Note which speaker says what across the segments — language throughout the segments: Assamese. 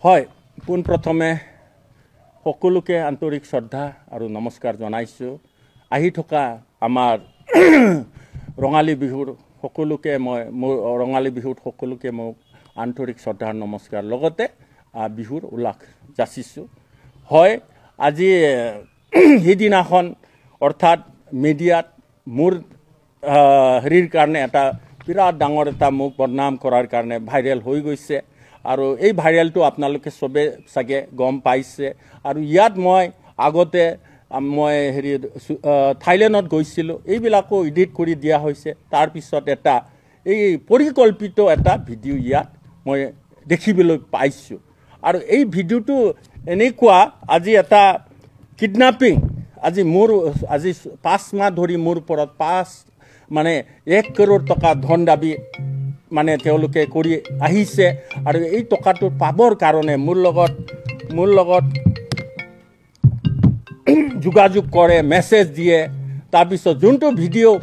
Speaker 1: হয় পোনপ্ৰথমে সকলোকে আন্তৰিক শ্ৰদ্ধা আৰু নমস্কাৰ জনাইছোঁ। আহি থকা আমাৰ ৰঙালী বিহুৰ সকলোকে মই ৰঙালী বিহুত সকলোকে মই আন্তৰিক শ্ৰদ্ধা নমস্কাৰ লগতে বিহুৰ উল্লাস যাচিছোঁ। হয় আজি সেইদিনাখন অৰ্থাৎ মিডিয়াত মোৰ হেৰিৰ কাৰণে এটা বিৰাট ডাঙৰ এটা মোক বদনাম কৰাৰ কাৰণে ভাইৰেল হৈ গৈছে আৰু এই ভাইৰেলটো আপোনালোকে চবে চাগে গম পাইছে। আৰু ইয়াত মই আগতে মই হেৰি থাইলেণ্ডত গৈছিলোঁ, এইবিলাকো এডিট কৰি দিয়া হৈছে। তাৰপিছত এটা এই পৰিকল্পিত এটা ভিডিঅ' ইয়াত মই দেখিবলৈ পাইছোঁ। আৰু এই ভিডিঅ'টো এনেকুৱা আজি এটা কিডনাপিং আজি 5 মাহ ধৰি মোৰ ওপৰত 1 কৰোৰ টকা ধন দাবী তেওঁলোকে কৰি আহিছে আৰু এই টকাটো পাবৰ কাৰণে মোৰ লগত যোগাযোগ কৰে, মেছেজ দিয়ে। তাৰপিছত যোনটো ভিডিঅ'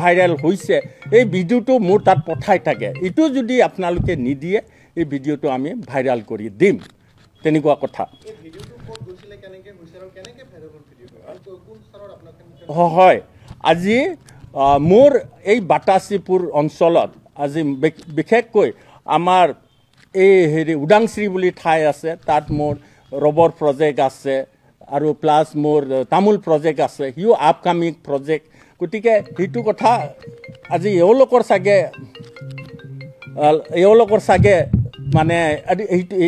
Speaker 1: ভাইৰেল হৈছে এই ভিডিঅ'টো মোৰ তাত পঠাই থাকে। এইটো যদি আপোনালোকে নিদিয়ে এই ভিডিঅ'টো আমি ভাইৰেল কৰি দিম, তেনেকুৱা কথা। হয় আজি মোৰ এই বাটাচীপুৰ অঞ্চলত আজি বিশেষকৈ আমাৰ এই হেৰি উদাংশ্ৰী বুলি ঠাই আছে, তাত মোৰ ৰবৰ প্ৰজেক্ট আছে আৰু প্লাছ মোৰ তামোল প্ৰজেক্ট আছে, সিও আপকামিং প্ৰজেক্ট। গতিকে সেইটো কথা আজি এওঁলোকৰ চাগে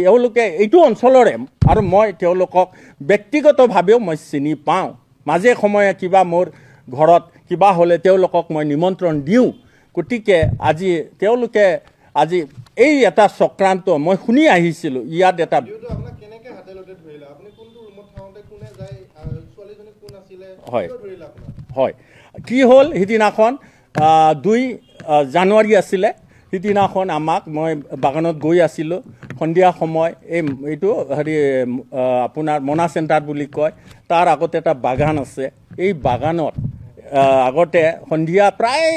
Speaker 1: এওঁলোকে এইটো অঞ্চলৰে আৰু মই তেওঁলোকক ব্যক্তিগতভাৱেও মই চিনি পাওঁ। মাজে সময়ে কিবা মোৰ ঘৰত কিবা হ'লে তেওঁলোকক মই নিমন্ত্ৰণ দিওঁ। গতিকে আজি তেওঁলোকে আজি এই এটা চক্ৰান্ত মই শুনি আহিছিলোঁ। ইয়াত এটা হয় কি হ'ল, সিদিনাখন 2 জানুৱাৰী আছিলে। সিদিনাখন মই বাগানত গৈ আছিলোঁ সন্ধিয়া সময়। এইটো হেৰি আপোনাৰ মনা চেণ্টাৰ বুলি কয়, তাৰ আগতে এটা বাগান আছে। এই বাগানত আগতে সন্ধিয়া প্ৰায়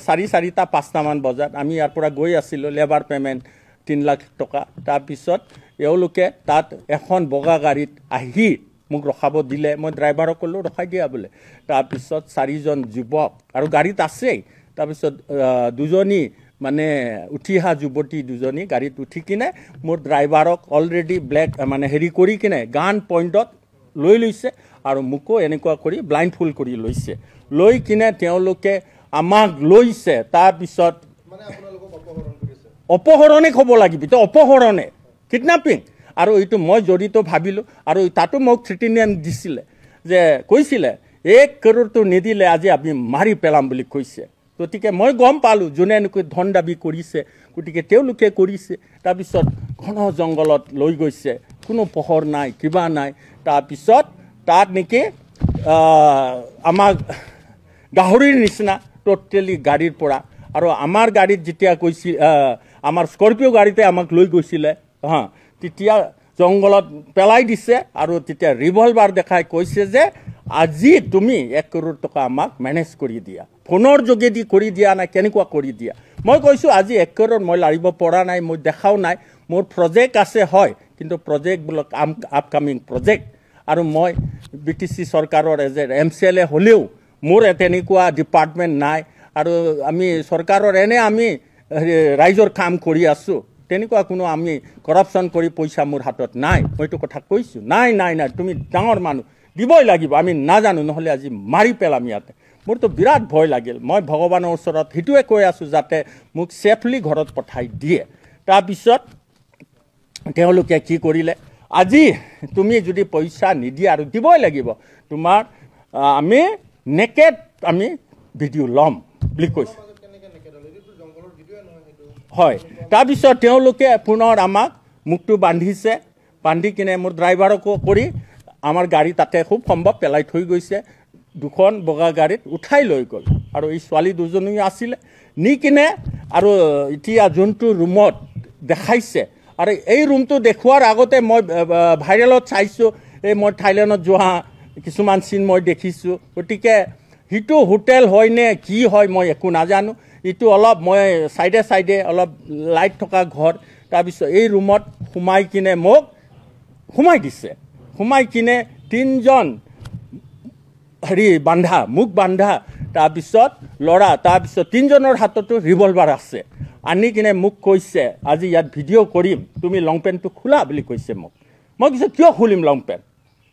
Speaker 1: 4:05মান বজাত আমি ইয়াৰ পৰা গৈ আছিলোঁ, লেবাৰ পে'মেণ্ট 3 লাখ টকা। তাৰপিছত এওঁলোকে তাত এখন বগা গাড়ীত আহি মোক ৰখাব দিলে। মই ড্ৰাইভাৰক ক'লোঁ ৰখাই দিয়া বোলে। তাৰপিছত 4জন যুৱক আৰু গাড়ীত আছেই। তাৰপিছত 2জনী উঠি অহা যুৱতী 2জনী গাড়ীত উঠি কিনে মোৰ ড্ৰাইভাৰক অলৰেডি হেৰি কৰি কিনে গান পইণ্টত লৈ লৈছে আৰু মোকো এনেকুৱা কৰি ব্লাইণ্ড ফুল কৰি লৈছে। লৈ কিনে তেওঁলোকে আমাক লৈছে। তাৰপিছত অপহৰণে ক'ব লাগিব, অপহৰণে কিডনাপিং। আৰু এইটো মই জড়িত ভাবিলোঁ আৰু তাতো মোক থ্ৰেটেনিং দিছিলে, যে কৈছিলে 1 কৰোৰটো নিদিলে আজি আমি মাৰি পেলাম বুলি কৈছে। গতিকে মই গম পালোঁ যোনে এনেকৈ ধন দাবী কৰিছে, গতিকে তেওঁলোকে কৰিছে। তাৰপিছত ঘন জংঘলত লৈ গৈছে, কোনো পোহৰ নাই, কিবা নাই। তাৰপিছত তাত নেকি আমাক গাহৰিৰ নিচিনা টোটেলি গাড়ীৰ পৰা আৰু আমাৰ গাড়ীত যেতিয়া গৈছিল, আমাৰ স্কৰপিঅ' গাড়ীতে আমাক লৈ গৈছিলে, তেতিয়া জংঘলত পেলাই দিছে আৰু তেতিয়া ৰিভলভাৰ দেখাই কৈছে যে আজি তুমি 1 কৰোৰ টকা আমাক মেনেজ কৰি দিয়া, ফোনৰ যোগেদি কৰি দিয়া নাই, কেনেকুৱা কৰি দিয়া। মই কৈছোঁ আজি 1 কৰোৰ মই লাৰিব পৰা নাই, মই দেখাও নাই। মোৰ প্ৰজেক্ট আছে হয়, কিন্তু প্ৰজেক্টবিলাক আপকামিং প্ৰজেক্ট। আৰু মই BTC চৰকাৰৰ MCLA হ'লেও মোৰ তেনেকুৱা ডিপাৰ্টমেণ্ট নাই। আৰু আমি চৰকাৰৰ আমি ৰাইজৰ কাম কৰি আছোঁ, তেনেকুৱা কোনো আমি কৰাপশ্যন কৰি পইচা মোৰ হাতত নাই। মই এইটো কথা কৈছোঁ, নাই তুমি ডাঙৰ মানুহ দিবই লাগিব, আমি নাজানো, নহ'লে আজি মাৰি পেলাম ইয়াতে। মোৰতো বিৰাট ভয় লাগিল। মই ভগৱানৰ ওচৰত সেইটোৱে কৈ আছোঁ যাতে মোক ছেফলি ঘৰত পঠাই দিয়ে। তাৰপিছত তেওঁলোকে কি কৰিলে, আজি তুমি যদি পইচা নিদিয়া আৰু দিবই লাগিব, তোমাৰ আমি নেকেড আমি ভিডিঅ' ল'ম বুলি কৈছে। হয় তাৰপিছত তেওঁলোকে পুনৰ আমাক মুখটো বান্ধিছে, বান্ধি কিনে মোৰ ড্ৰাইভাৰকো কৰি আমাৰ গাড়ী তাতে খুব সম্ভৱ পেলাই থৈ গৈছে। 2খন বগা গাড়ীত উঠাই লৈ গ'ল আৰু এই ছোৱালী 2জনী আছিলে নি কিনে। আৰু এতিয়া যোনটো ৰুমত দেখাইছে, আৰু এই ৰুমটো দেখুৱাৰ আগতে মই ভাইৰেলত চাইছোঁ, মই থাইলেণ্ডত যোৱা কিছুমান চিন মই দেখিছোঁ। গতিকে সিটো হোটেল হয় নে কি হয় মই একো নাজানো। এইটো অলপ মই সাইডে অলপ লাইট থকা ঘৰ। তাৰপিছত এই ৰুমত সোমাই কিনে মোক সোমাই দিছে সোমাই কিনে 3জন হেৰি বান্ধা মুখ বান্ধা তাৰপিছত ল'ৰা তাৰপিছত 3জনৰ হাততো ৰিভলভাৰ আছে আনি কিনে মোক কৈছে আজি ইয়াত ভিডিঅ' কৰিম তুমি লং পেণ্টটো খোলা বুলি কৈছে মোক মই কৈছোঁ কিয় খুলিম লং পেণ্ট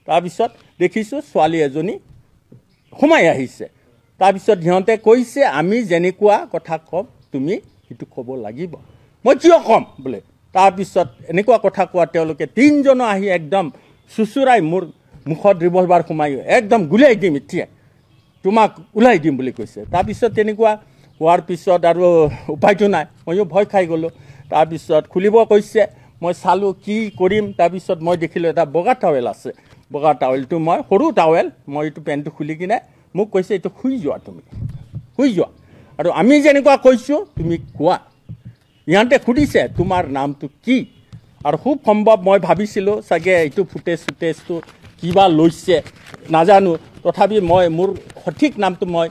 Speaker 1: তাৰপিছত দেখিছোঁ ছোৱালী এজনী সোমাই আহিছে তাৰপিছত সিহঁতে কৈছে আমি যেনেকুৱা কথা ক'ম তুমি সেইটো ক'ব লাগিব মই কিয় ক'ম বোলে তাৰপিছত এনেকুৱা কথা কোৱা তেওঁলোকে 3জন আহি একদম চুচুৰাই মোৰ মুখত ৰিভলভাৰ সোমাই একদম গুলিয়াই দিম এতিয়া তোমাক ওলাই দিম বুলি কৈছে তাৰপিছত তেনেকুৱা হোৱাৰ পিছত আৰু উপায়টো নাই ময়ো ভয় খাই গ'লোঁ তাৰপিছত খুলিব কৈছে মই চালোঁ কি কৰিম তাৰপিছত মই দেখিলোঁ এটা বগা টাৱেল আছে বগা টাৱেলটো মই সৰু টাৱেল মই এইটো পেণ্টটো খুলি কিনে মোক কৈছে এইটো শুই যোৱা তুমি শুই যোৱা আৰু আমি যেনেকুৱা কৈছোঁ তুমি কোৱা ইহঁতে সুধিছে তোমাৰ নামটো কি আৰু খুব সম্ভৱ মই ভাবিছিলোঁ চাগে এইটো ফুটেজটো কিবা লৈছে নাজানো তথাপি মই মোৰ সঠিক নামটো মই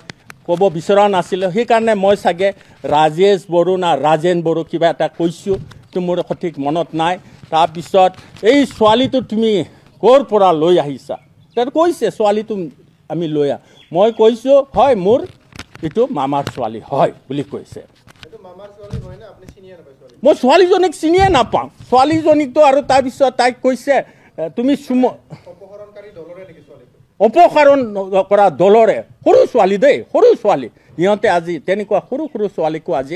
Speaker 1: ক'ব বিচৰা নাছিলোঁ সেইকাৰণে মই চাগে ৰাজেশ বড়ো না ৰাজেন বড়ো কিবা এটা কৈছোঁ তো মোৰ সঠিক মনত নাই তাৰপিছত এই ছোৱালীটো তুমি ক'ৰ পৰা লৈ আহিছা তাত কৈছে ছোৱালীটো আমি লৈ আহ মই কৈছোঁ হয় মোৰ এইটো মামাৰ ছোৱালী হয় বুলি কৈছে মই ছোৱালীজনীক চিনিয়ে নাপাওঁ ছোৱালীজনীকতো আৰু তাৰপিছত তাইক কৈছে তুমি অপহৰণ কৰা দলৰে সৰু ছোৱালী দেই সৰু ছোৱালী সিহঁতে আজি তেনেকুৱা সৰু সৰু ছোৱালীকো আজি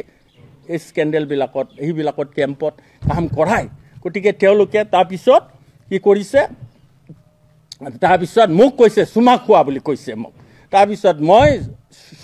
Speaker 1: এই স্কেণ্ডেলবিলাকত এইবিলাকত কেম্পত কাম কৰাই গতিকে তেওঁলোকে তাৰপিছত কি কৰিছে তাৰপিছত মোক কৈছে চুমা খোৱা বুলি কৈছে মোক তাৰপিছত মই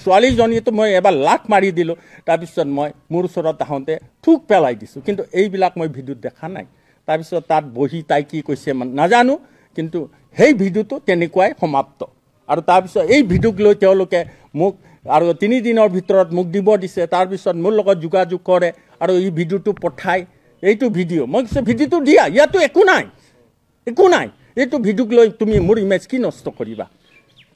Speaker 1: ছোৱালীজনীতো মই এবাৰ লাখ মাৰি দিলোঁ তাৰপিছত মই মোৰ ওচৰত আহোঁতে থুক পেলাই দিছোঁ কিন্তু এইবিলাক মই ভিডিঅ'ত দেখা নাই তাৰপিছত তাত বহি তাই কি কৈছে নাজানো কিন্তু সেই ভিডিঅ'টো তেনেকুৱাই সমাপ্ত আৰু তাৰপিছত এই ভিডিঅ'ক লৈ তেওঁলোকে মোক আৰু 3 দিনৰ ভিতৰত মোক দিব দিছে তাৰপিছত মোৰ লগত যোগাযোগ কৰে আৰু এই ভিডিঅ'টো পঠাই এইটো ভিডিঅ' মই কৈছোঁ ভিডিঅ'টো দিয়া ইয়াতো একো নাই এইটো ভিডিঅ'ক লৈ তুমি মোৰ ইমেজ কি নষ্ট কৰিবা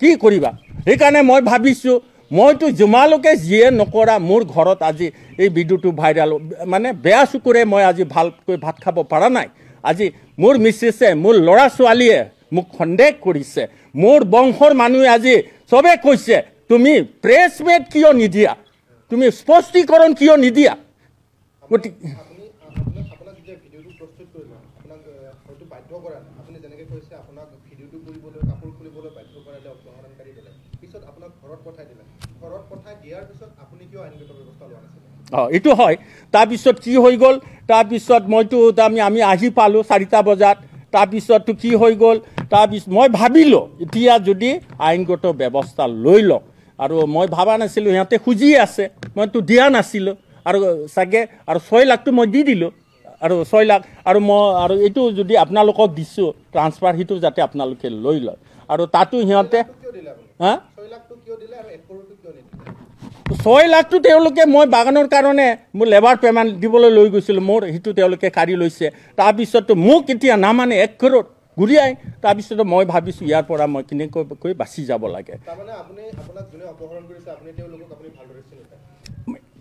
Speaker 1: কি কৰিবা সেইকাৰণে মই ভাবিছোঁ মইতো জমালৈকে যিয়ে নকৰা মোৰ ঘৰত আজি এই ভিডিঅ'টো ভাইৰেল মানে বেয়া চকুৰে মই আজি ভালকৈ ভাত খাব পৰা নাই আজি মোৰ মিছেছে মোৰ ল'ৰা ছোৱালীয়ে মোক সন্দেহ কৰিছে মোৰ বংশৰ মানুহে আজি চবে কৈছে তুমি প্ৰেছ মেট কিয় নিদিয়া তুমি স্পষ্টীকৰণ কিয় নিদিয়া গতিকে এইটো হয় তাৰপিছত কি হৈ গ'ল তাৰপিছত মইতো আমি আহি পালোঁ 4টা বজাত তাৰপিছততো কি হৈ গ'ল তাৰপিছত মই ভাবিলোঁ এতিয়া যদি আইনগত ব্যৱস্থা লৈ লওঁ আৰু মই ভাবা নাছিলোঁ সিহঁতে খুজিয়ে আছে মইতো দিয়া নাছিলোঁ আৰু চাগে আৰু 6 লাখটো মই দি দিলোঁ আৰু 6 লাখ আৰু মই আৰু এইটো যদি আপোনালোকক দিছোঁ ট্ৰান্সফাৰ সেইটো যাতে আপোনালোকে লৈ লয় আৰু তাতো সিহঁতে 6 লাখটো তেওঁলোকে মই বাগানৰ কাৰণে মোৰ লেবাৰ পেমেণ্ট দিবলৈ লৈ গৈছিলোঁ মোৰ সেইটো তেওঁলোকে কাঢ়ি লৈছে তাৰপিছতো মোক এতিয়া নামানে 1 কৰোৰ ঘূৰিয়াই তাৰপিছতো মই ভাবিছোঁ ইয়াৰ পৰা মই কেনেকৈ বাচি যাব লাগে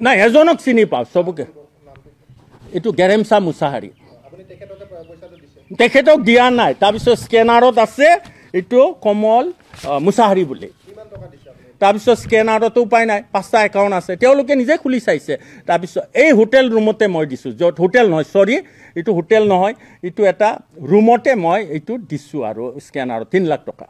Speaker 1: নাই এজনক চিনি পাওঁ চবকে এইটো গেৰেমচা মুছাহাৰী তেখেতক দিয়া নাই তাৰপিছত স্কেনাৰত আছে এইটো কমল মুছাহাৰী বুলি তাৰপিছত স্কেনাৰতো উপায় নাই 5টা একাউণ্ট আছে তেওঁলোকে নিজে খুলি চাইছে তাৰপিছত এই হোটেল ৰুমতে মই দিছোঁ য'ত হোটেল নহয় চৰি এইটো হোটেল নহয় এইটো এটা ৰুমতে মই এইটো দিছোঁ আৰু স্কেনাৰত 3 লাখ টকা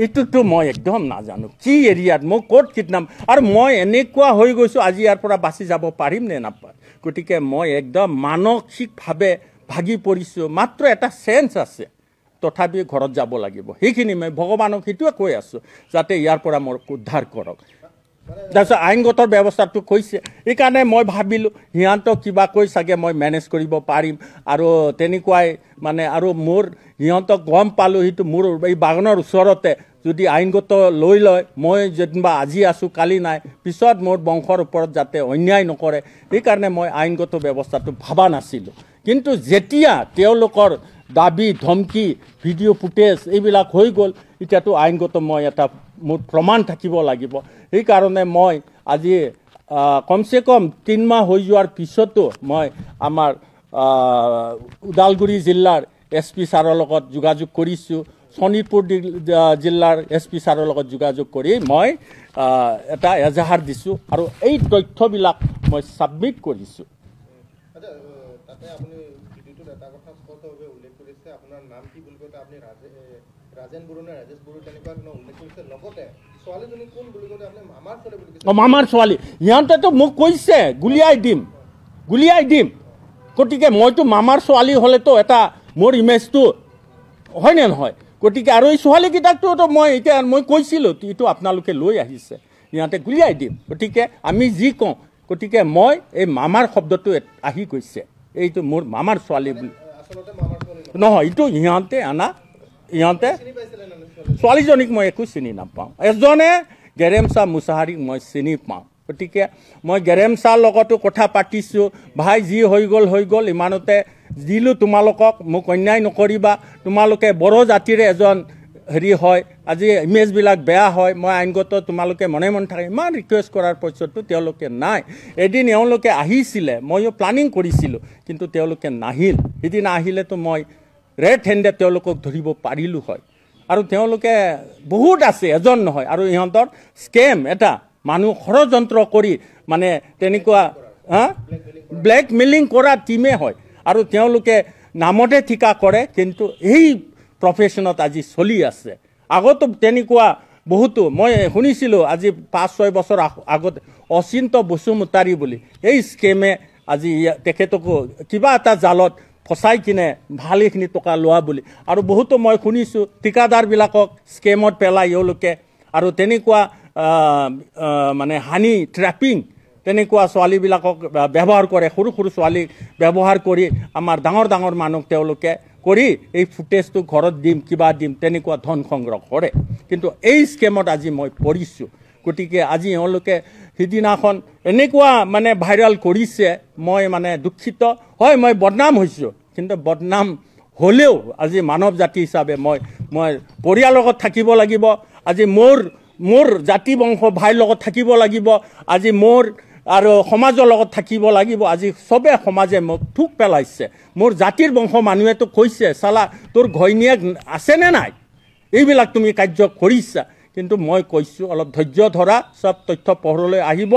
Speaker 1: এইটোতো মই একদম নাজানো কি এৰিয়াত মই ক'ত কিডনাপ আৰু মই এনেকুৱা হৈ গৈছোঁ আজি ইয়াৰ পৰা বাচি যাব পাৰিম নে নাপায় গতিকে মই একদম মানসিকভাৱে ভাগি পৰিছোঁ মাত্ৰ এটা চেঞ্চ আছে তথাপি ঘৰত যাব লাগিব সেইখিনি মই ভগৱানক সেইটোৱে কৈ আছোঁ যাতে ইয়াৰ পৰা মোৰ উদ্ধাৰ কৰক তাৰপিছত আইনগত ব্যৱস্থাটো কৈছে সেইকাৰণে মই ভাবিলোঁ সিহঁতক কিবা কৈ চাগে মই মেনেজ কৰিব পাৰিম আৰু তেনেকুৱাই মানে আৰু মোৰ সিহঁতক গম পালোঁ সেইটো মোৰ এই বাগানৰ ওচৰতে যদি আইনগত লৈ লয় মই যেনিবা আজি আছোঁ কালি নাই পিছত মোৰ বংশৰ ওপৰত যাতে অন্যায় নকৰে সেইকাৰণে মই আইনগত ব্যৱস্থাটো ভবা নাছিলোঁ কিন্তু যেতিয়া তেওঁলোকৰ দাবী ধমকি ভিডিঅ' ফুটেজ এইবিলাক হৈ গ'ল এতিয়াতো আইনগত মই এটা মোৰ প্ৰমাণ থাকিব লাগিব সেইকাৰণে মই আজি কমসে কম 3 মাহ হৈ যোৱাৰ পিছতো মই আমাৰ ওদালগুৰি জিলাৰ SP ছাৰৰ লগত যোগাযোগ কৰিছোঁ, শোণিতপুৰ জিলাৰ SP ছাৰৰ লগত যোগাযোগ কৰি মই এটা এজাহাৰ দিছোঁ আৰু এই তথ্যবিলাক মই ছাবমিট কৰিছোঁ।
Speaker 2: তাতে আপুনি ভিডিঅ'টোত এটা কথা স্পষ্টভাৱে উল্লেখ কৰিছে, আপোনাৰ নাম কি বুলি কওঁতে আপুনি ৰাজেন বড়ো নে ৰাজেশ বড়ো তেনেকুৱা ধৰণৰ উল্লেখ কৰিছে, লগতে ছোৱালীজনী কোন বুলি কওঁতে আপুনি মামাৰ ছোৱালী বুলি কৈছে।
Speaker 1: মামাৰ ছোৱালী, সিহঁতেতো মোক কৈছে গুলিয়াই দিম, গতিকে মইতো মামাৰ ছোৱালী হ'লেতো এটা মোৰ ইমেজটো হয়নে নহয়, গতিকে আৰু এই ছোৱালীকেইটাকতো মই কৈছিলোঁ এইটো আপোনালোকে লৈ আহিছে, সিহঁতে গুলিয়াই দিম, গতিকে আমি যি কওঁ, গতিকে মই এই মামাৰ শব্দটো আহি গৈছে, এইটো মোৰ মামাৰ ছোৱালী বুলি নহয়, এইটো সিহঁতে ছোৱালীজনীক মই একো চিনি নাপাওঁ, এজনে গেৰেমচা মুছাহাৰীক মই চিনি পাওঁ, গতিকে মই গেৰেমচাৰ লগতো কথা পাতিছোঁ, ভাই যি হৈ গ'ল ইমানতে দিলোঁ তোমালোকক, মোক অন্যায় নকৰিবা, তোমালোকে বড়ো জাতিৰে এজন হেৰি হয়, আজি ইমেজবিলাক বেয়া হয়, মই আইনগত তোমালোকে মনে থাকে, ইমান ৰিকুৱেষ্ট কৰাৰ পিছতো তেওঁলোকে নাই। এদিন এওঁলোকে আহিছিলে, ময়ো প্লানিং কৰিছিলোঁ, কিন্তু তেওঁলোকে নাহিল, সিদিনা আহিলেতো মই ৰেড হেণ্ডে তেওঁলোকক ধৰিব পাৰিলোঁ হয়, আৰু তেওঁলোকে বহুত আছে, এজন নহয়, আৰু ইহঁতৰ স্কেম এটা মানুহ ষড়যন্ত্ৰ কৰি মানে তেনেকুৱা ব্লেকমেইলিং কৰা টিমে হয়, আৰু তেওঁলোকে নামতে ঠিকা কৰে, কিন্তু এই প্ৰফেশ্যনত আজি চলি আছে। আগতো তেনেকুৱা বহুতো মই শুনিছিলোঁ, আজি 5-6 বছৰ আগত অচিন্ত বসুমতাৰী বুলি এই স্কেমে আজি তেখেতকো কিবা এটা জালত ফচাই কিনে ভালেখিনি টকা লোৱা বুলি, আৰু বহুতো মই শুনিছোঁ ঠিকাদাৰবিলাকক স্কেমত পেলাই এওঁলোকে, আৰু তেনেকুৱা মানে হানি ট্ৰেপিং তেনেকুৱা ছোৱালীবিলাকক ব্যৱহাৰ কৰে, সৰু ছোৱালীক ব্যৱহাৰ কৰি আমাৰ ডাঙৰ মানুহক তেওঁলোকে কৰি এই ফুটেজটো ঘৰত দিম, কিবা দিম, তেনেকুৱা ধন সংগ্ৰহ কৰে, কিন্তু এই স্কেমত আজি মই পৰিছোঁ। গতিকে আজি এওঁলোকে সিদিনাখন এনেকুৱা মানে ভাইৰেল কৰিছে, মই মানে দুখিত হয়, মই বদনাম হৈছোঁ, কিন্তু বদনাম হ'লেও আজি মানৱ জাতি হিচাপে মই পৰিয়ালৰ লগত থাকিব লাগিব, আজি মোৰ জাতি বংশ ভাইৰ লগত থাকিব লাগিব, আজি মোৰ আৰু সমাজৰ লগত থাকিব লাগিব, আজি চবে সমাজে মোক থুক পেলাইছে, মোৰ জাতিৰ বংশ মানুহেতো কৈছে চালা তোৰ ঘৈণীয়েক আছেনে নাই, এইবিলাক তুমি কাৰ্য কৰিছা, কিন্তু মই কৈছোঁ অলপ ধৈৰ্য ধৰা, চব তথ্য পোহৰলৈ আহিব,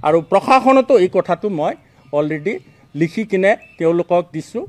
Speaker 1: আৰু প্ৰশাসনতো এই কথাটো মই অলৰেডি লিখি কিনে তেওঁলোকক দিছোঁ।